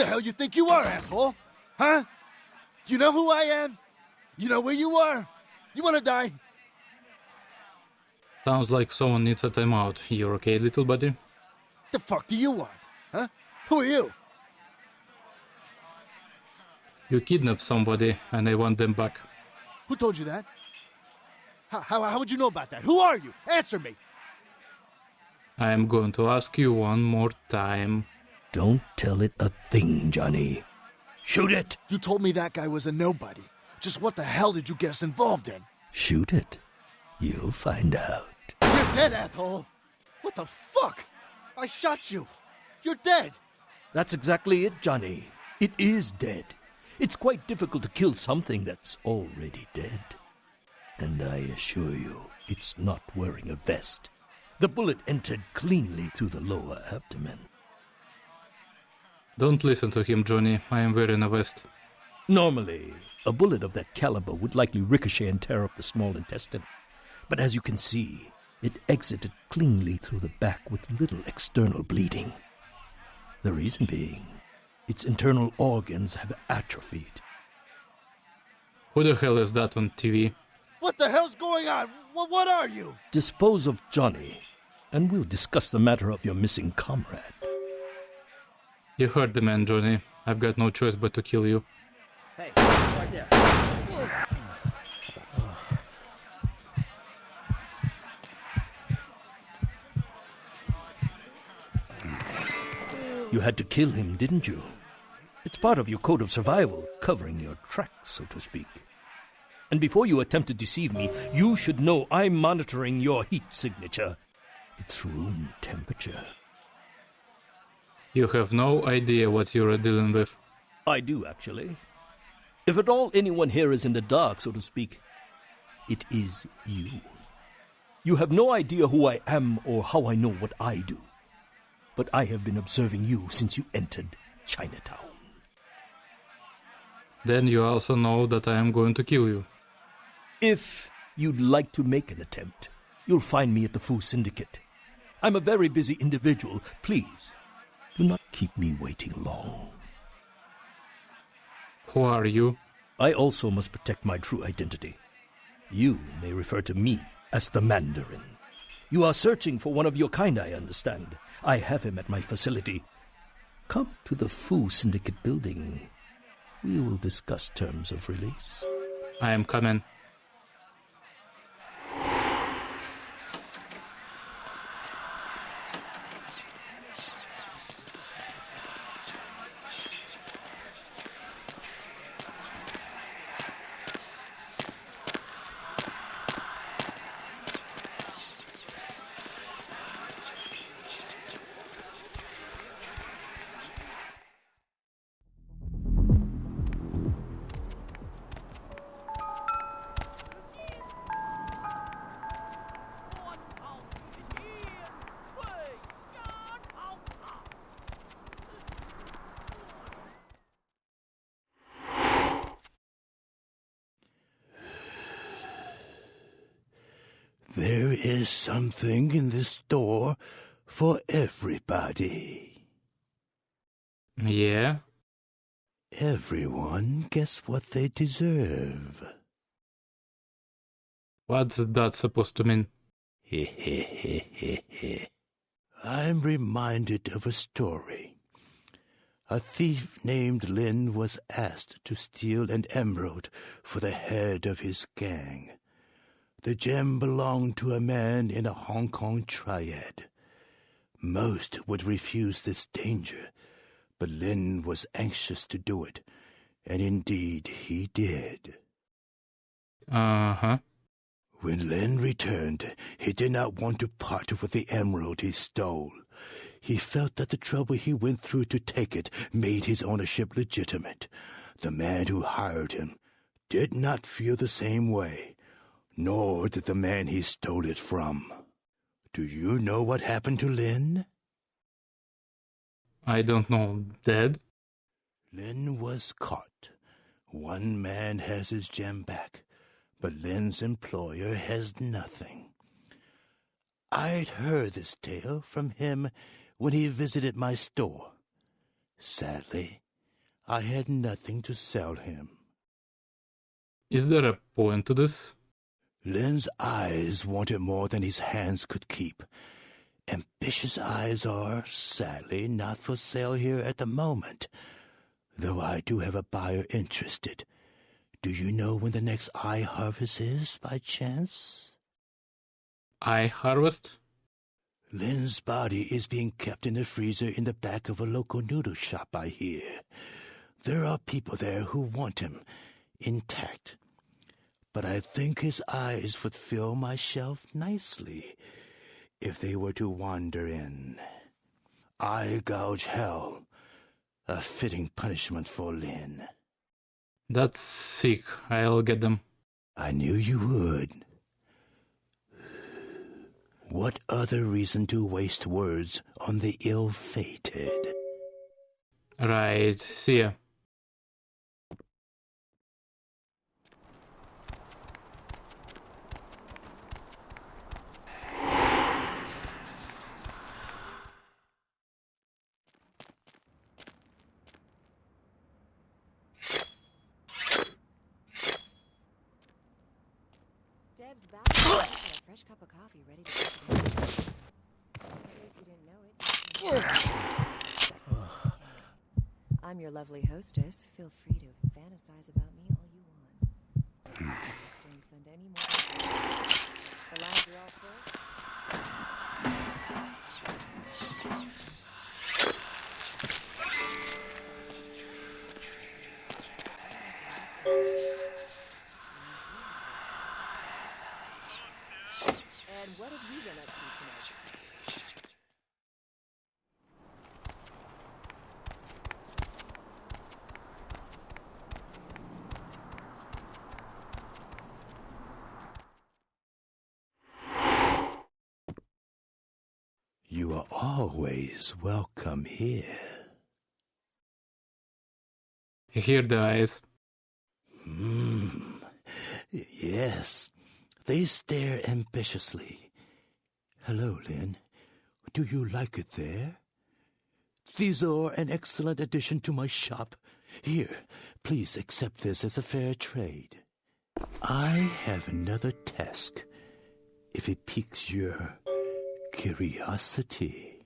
the hell you think you are, asshole? Huh? Do you know who I am? You know where you are? You wanna die? Sounds like someone needs a timeout. You're okay, little buddy? The fuck do you want? Huh? Who are you? You kidnapped somebody, and I want them back. Who told you that? How would you know about that? Who are you? Answer me! I am going to ask you one more time. Don't tell it a thing, Johnny. Shoot it! You told me that guy was a nobody. Just what the hell did you get us involved in? Shoot it. You'll find out. You're dead, asshole! What the fuck? I shot you! You're dead! That's exactly it, Johnny. It is dead. It's quite difficult to kill something that's already dead. And I assure you, it's not wearing a vest. The bullet entered cleanly through the lower abdomen. Don't listen to him, Johnny. I am wearing a vest. Normally, a bullet of that caliber would likely ricochet and tear up the small intestine. But as you can see, it exited cleanly through the back with little external bleeding. The reason being, its internal organs have atrophied. Who the hell is that on TV? What the hell's going on? What are you? Dispose of Johnny, and we'll discuss the matter of your missing comrade. You heard the man, Johnny. I've got no choice but to kill you. Hey, right there. You had to kill him, didn't you? It's part of your code of survival, covering your tracks, so to speak. And before you attempt to deceive me, you should know I'm monitoring your heat signature. It's room temperature. You have no idea what you're dealing with. I do, actually. If at all anyone here is in the dark, so to speak, it is you. You have no idea who I am or how I know what I do. But I have been observing you since you entered Chinatown. Then you also know that I am going to kill you. If you'd like to make an attempt, you'll find me at the Fu Syndicate. I'm a very busy individual. Please, do not keep me waiting long. Who are you? I also must protect my true identity. You may refer to me as the Mandarin. You are searching for one of your kind, I understand. I have him at my facility. Come to the Fu Syndicate building. We will discuss terms of release. I am coming. There is something in this store for everybody. Yeah? Everyone gets what they deserve. What's that supposed to mean? I'm reminded of a story. A thief named Lin was asked to steal an emerald for the head of his gang. The gem belonged to a man in a Hong Kong triad. Most would refuse this danger, but Lin was anxious to do it, and indeed he did. Uh-huh. When Lin returned, he did not want to part with the emerald he stole. He felt that the trouble he went through to take it made his ownership legitimate. The man who hired him did not feel the same way, nor did the man he stole it from. Do you know what happened to Lin? I don't know. Dead? Lin was caught. One man has his gem back, but Lin's employer has nothing. I'd heard this tale from him when he visited my store. Sadly, I had nothing to sell him. Is there a point to this? Lin's eyes wanted more than his hands could keep. Ambitious eyes are, sadly, not for sale here at the moment, though I do have a buyer interested. Do you know when the next eye harvest is, by chance? Eye harvest? Lin's body is being kept in the freezer in the back of a local noodle shop, I hear. There are people there who want him intact, but I think his eyes would fill my shelf nicely if they were to wander in. Eye gouge hell, a fitting punishment for Lin. That's sick. I'll get them. I knew you would. What other reason to waste words on the ill-fated? Right. See ya. Deb's back. A fresh cup of coffee ready to go. In case you didn't know it. I'm your lovely hostess. Feel free to fantasize about me all you want. Just don't send any more. The lines are all closed. And what have you been up to tonight? You are always welcome here. I hear the eyes. Yes, they stare ambitiously. Hello, Lin. Do you like it there? These are an excellent addition to my shop. Here, please accept this as a fair trade. I have another task, if it piques your curiosity.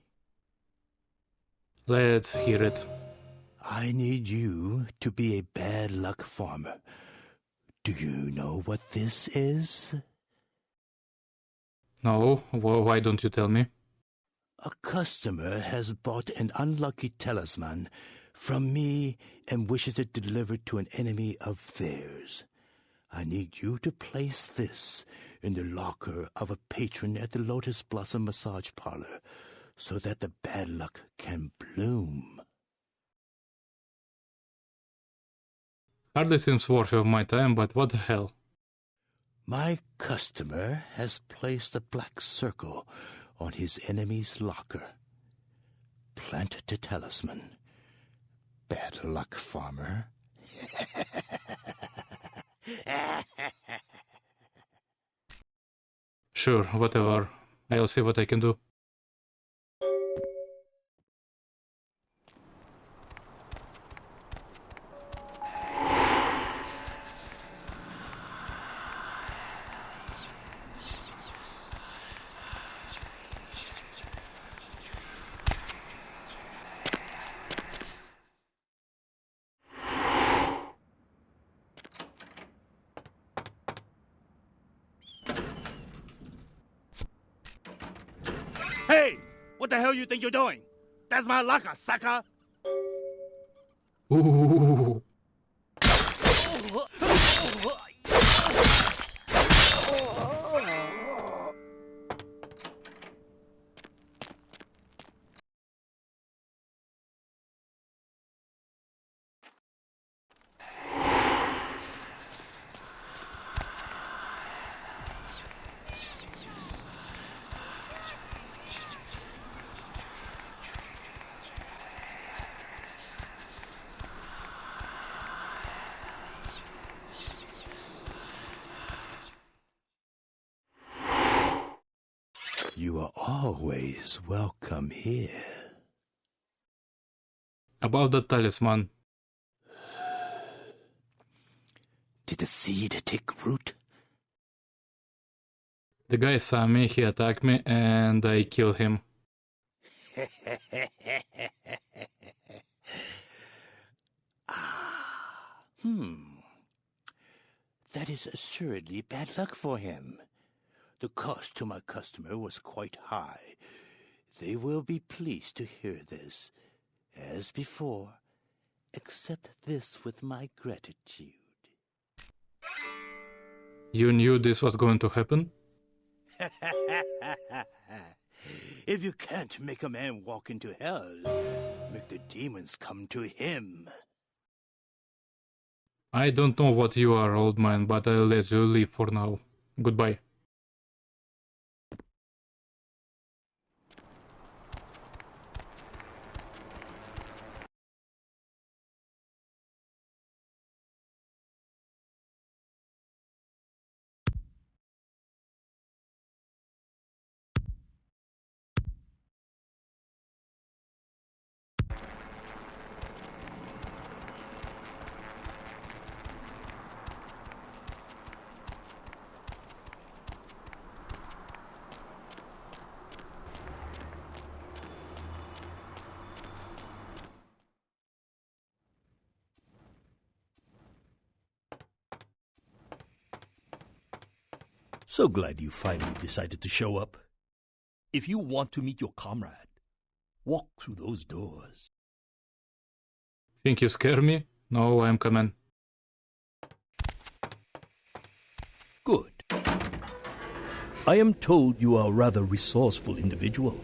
Let's hear it. I need you to be a bad luck farmer. Do you know what this is? No, why don't you tell me? A customer has bought an unlucky talisman from me and wishes it delivered to an enemy of theirs. I need you to place this in the locker of a patron at the Lotus Blossom Massage Parlor so that the bad luck can bloom. Hardly seems worthy of my time, but what the hell? My customer has placed a black circle on his enemy's locker. Plant the talisman. Bad luck, farmer. Sure, whatever. I'll see what I can do. Hey! What the hell you think you're doing? That's my locker, sucker! Ooh. You are always welcome here. About the talisman. Did the seed take root? The guy saw me, he attacked me, and I killed him. That is assuredly bad luck for him. The cost to my customer was quite high. They will be pleased to hear this. As before, accept this with my gratitude. You knew this was going to happen? If you can't make a man walk into hell, make the demons come to him. I don't know what you are, old man, but I'll let you leave for now. Goodbye. So glad you finally decided to show up. If you want to meet your comrade, walk through those doors. Think you scare me? No, I'm coming. Good. I am told you are a rather resourceful individual.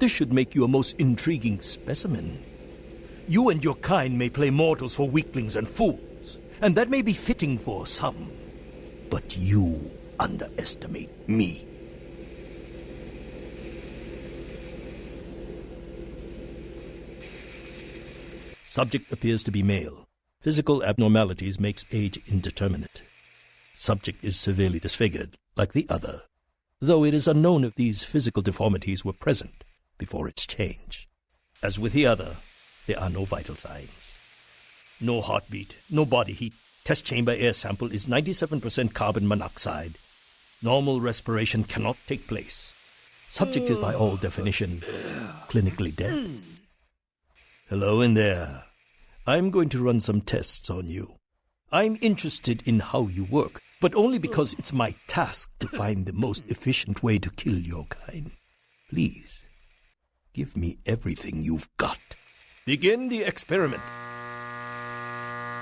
This should make you a most intriguing specimen. You and your kind may play mortals for weaklings and fools, and that may be fitting for some. But you underestimate me. Subject appears to be male. Physical abnormalities makes age indeterminate. Subject is severely disfigured, like the other, though it is unknown if these physical deformities were present before its change. As with the other, there are no vital signs. No heartbeat, no body heat. Test chamber air sample is 97% carbon monoxide. Normal respiration cannot take place. Subject is by all definition clinically dead. Hello in there. I'm going to run some tests on you. I'm interested in how you work, but only because it's my task to find the most efficient way to kill your kind. Please, give me everything you've got. Begin the experiment.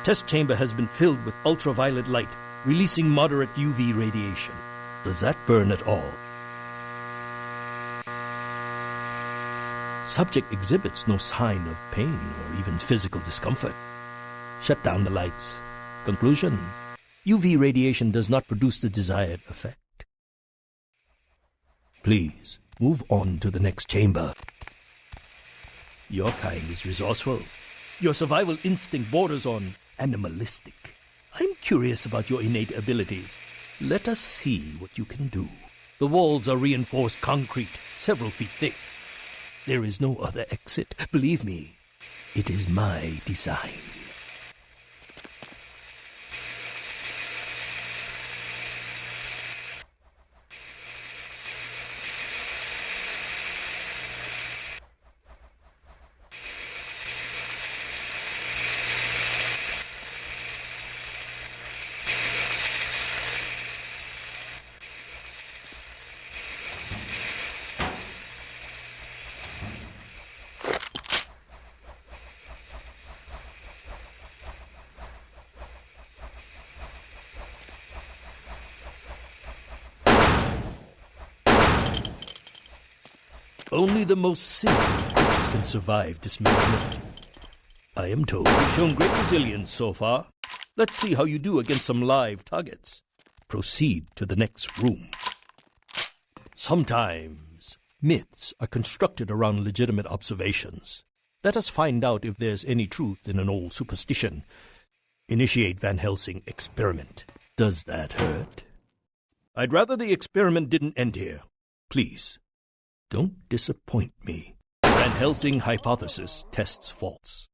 Test chamber has been filled with ultraviolet light, releasing moderate UV radiation. Does that burn at all? Subject exhibits no sign of pain or even physical discomfort. Shut down the lights. Conclusion: UV radiation does not produce the desired effect. Please, move on to the next chamber. Your kind is resourceful. Your survival instinct borders on animalistic. I'm curious about your innate abilities. Let us see what you can do. The walls are reinforced concrete, several feet thick. There is no other exit. Believe me, it is my design. Only the most simple creatures can survive dismemberment. I am told you've shown great resilience so far. Let's see how you do against some live targets. Proceed to the next room. Sometimes myths are constructed around legitimate observations. Let us find out if there's any truth in an old superstition. Initiate Van Helsing experiment. Does that hurt? I'd rather the experiment didn't end here. Please. Don't disappoint me. Van Helsing hypothesis tests false.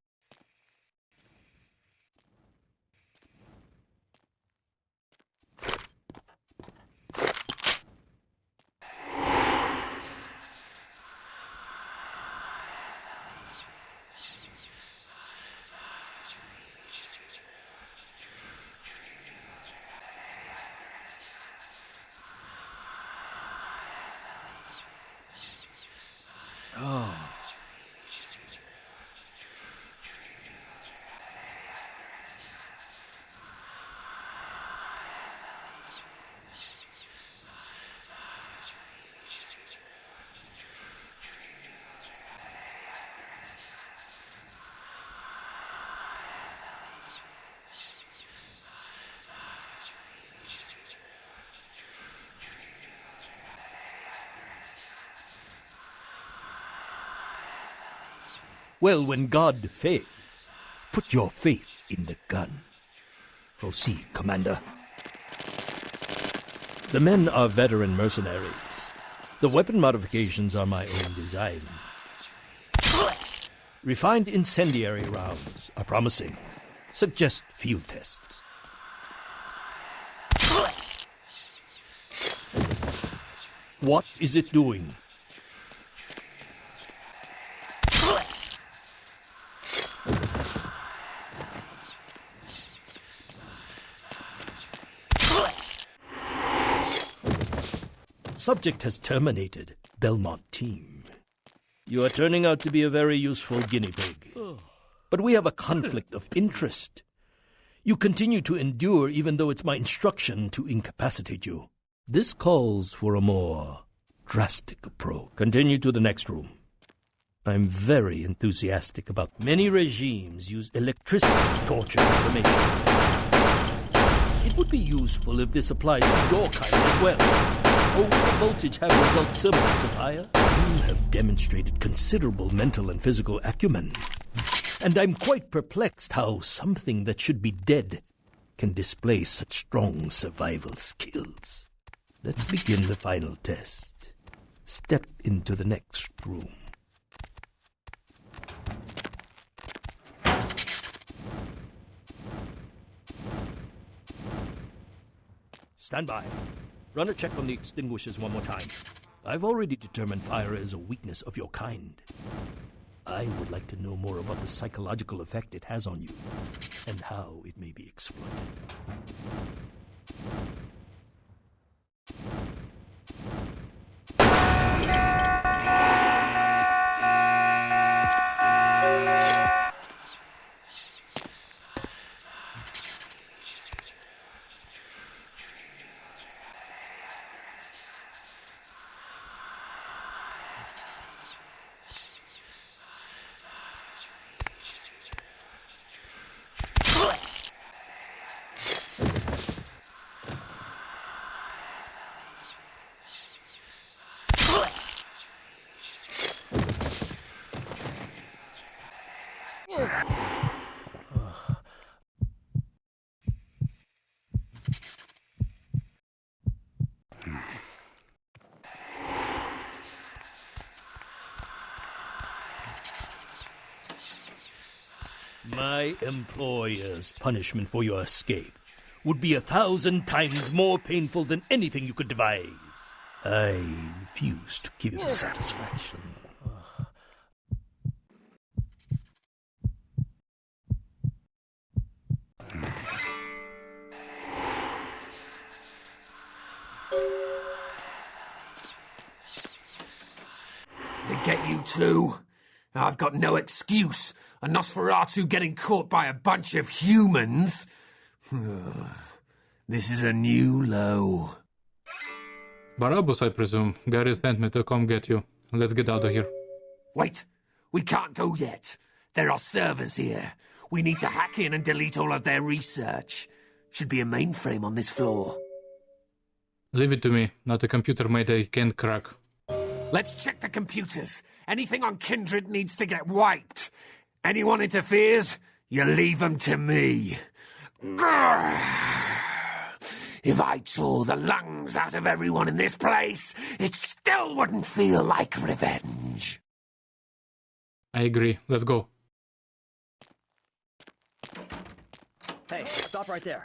Well, when God fails, put your faith in the gun. Proceed, Commander. The men are veteran mercenaries. The weapon modifications are my own design. Refined incendiary rounds are promising. Suggest field tests. What is it doing? Subject has terminated. Belmont team. You are turning out to be a very useful guinea pig. But we have a conflict of interest. You continue to endure even though it's my instruction to incapacitate you. This calls for a more drastic approach. Continue to the next room. I'm very enthusiastic about many regimes use electricity to torture information. It would be useful if this applies to your kind as well. Will the voltage have results similar to fire? You have demonstrated considerable mental and physical acumen. And I'm quite perplexed how something that should be dead can display such strong survival skills. Let's begin the final test. Step into the next room. Stand by. Run a check on the extinguishers one more time. I've already determined fire is a weakness of your kind. I would like to know more about the psychological effect it has on you, and how it may be exploited. My employer's punishment for your escape would be 1,000 times more painful than anything you could devise. I refuse to give you the satisfaction. They get you too. I've got no excuse. A Nosferatu getting caught by a bunch of humans. This is a new low. Barabbas, I presume. Gary sent me to come get you. Let's get out of here. Wait, we can't go yet. There are servers here. We need to hack in and delete all of their research. Should be a mainframe on this floor. Leave it to me. Not a computer made I can't crack. Let's check the computers. Anything on Kindred needs to get wiped. Anyone interferes, you leave them to me. If I tore the lungs out of everyone in this place, it still wouldn't feel like revenge. I agree. Let's go. Hey, stop right there.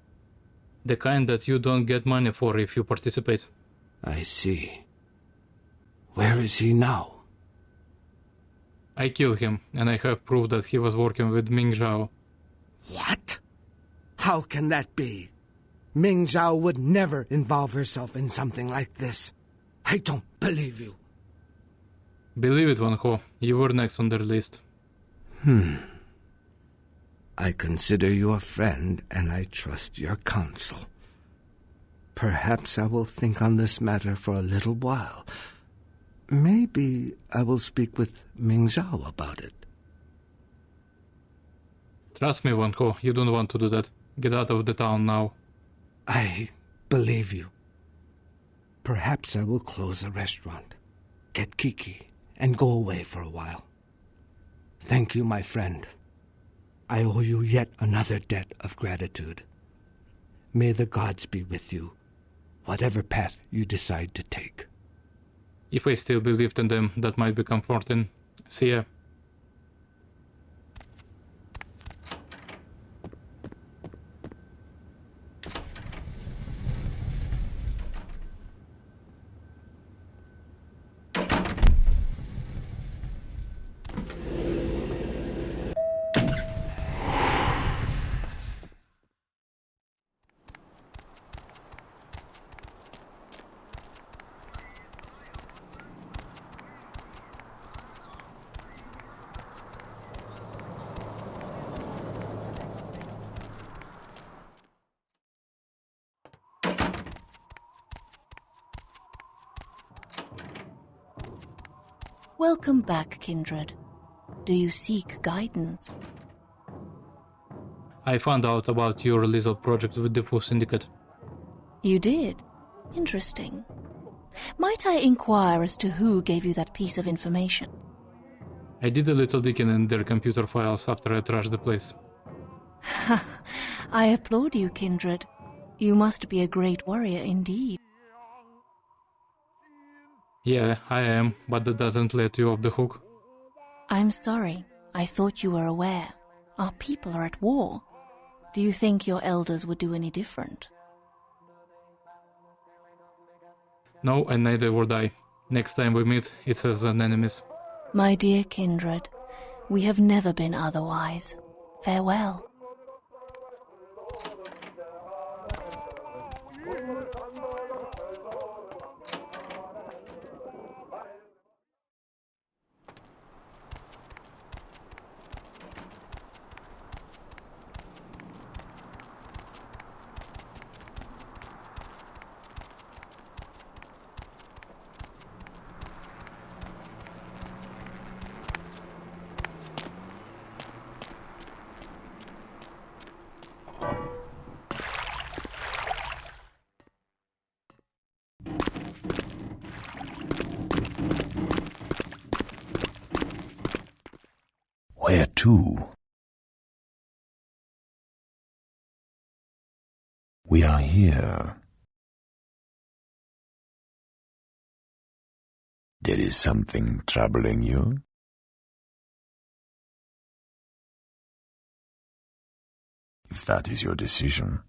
The kind that you don't get money for if you participate. I see. Where is he now? I killed him, and I have proof that he was working with Ming Zhao. What? How can that be? Ming Zhao would never involve herself in something like this. I don't believe you. Believe it, Van Ho, you were next on their list. I consider you a friend, and I trust your counsel. Perhaps I will think on this matter for a little while. Maybe I will speak with Ming Zhao about it. Trust me, Van Ho, you don't want to do that. Get out of the town now. I believe you. Perhaps I will close the restaurant, get Kiki, and go away for a while. Thank you, my friend. I owe you yet another debt of gratitude. May the gods be with you, whatever path you decide to take. If I still believed in them, that might be comforting. See ya. Welcome back, kindred. Do you seek guidance? I found out about your little project with the Fu Syndicate. You did? Interesting. Might I inquire as to who gave you that piece of information? I did a little digging in their computer files after I trashed the place. I applaud you, kindred. You must be a great warrior indeed. Yeah, I am, but that doesn't let you off the hook. I'm sorry. I thought you were aware. Our people are at war. Do you think your elders would do any different? No, and neither would I. Next time we meet, it's as an enemies. My dear kindred, we have never been otherwise. Farewell. Where to? We are here. There is something troubling you? If that is your decision,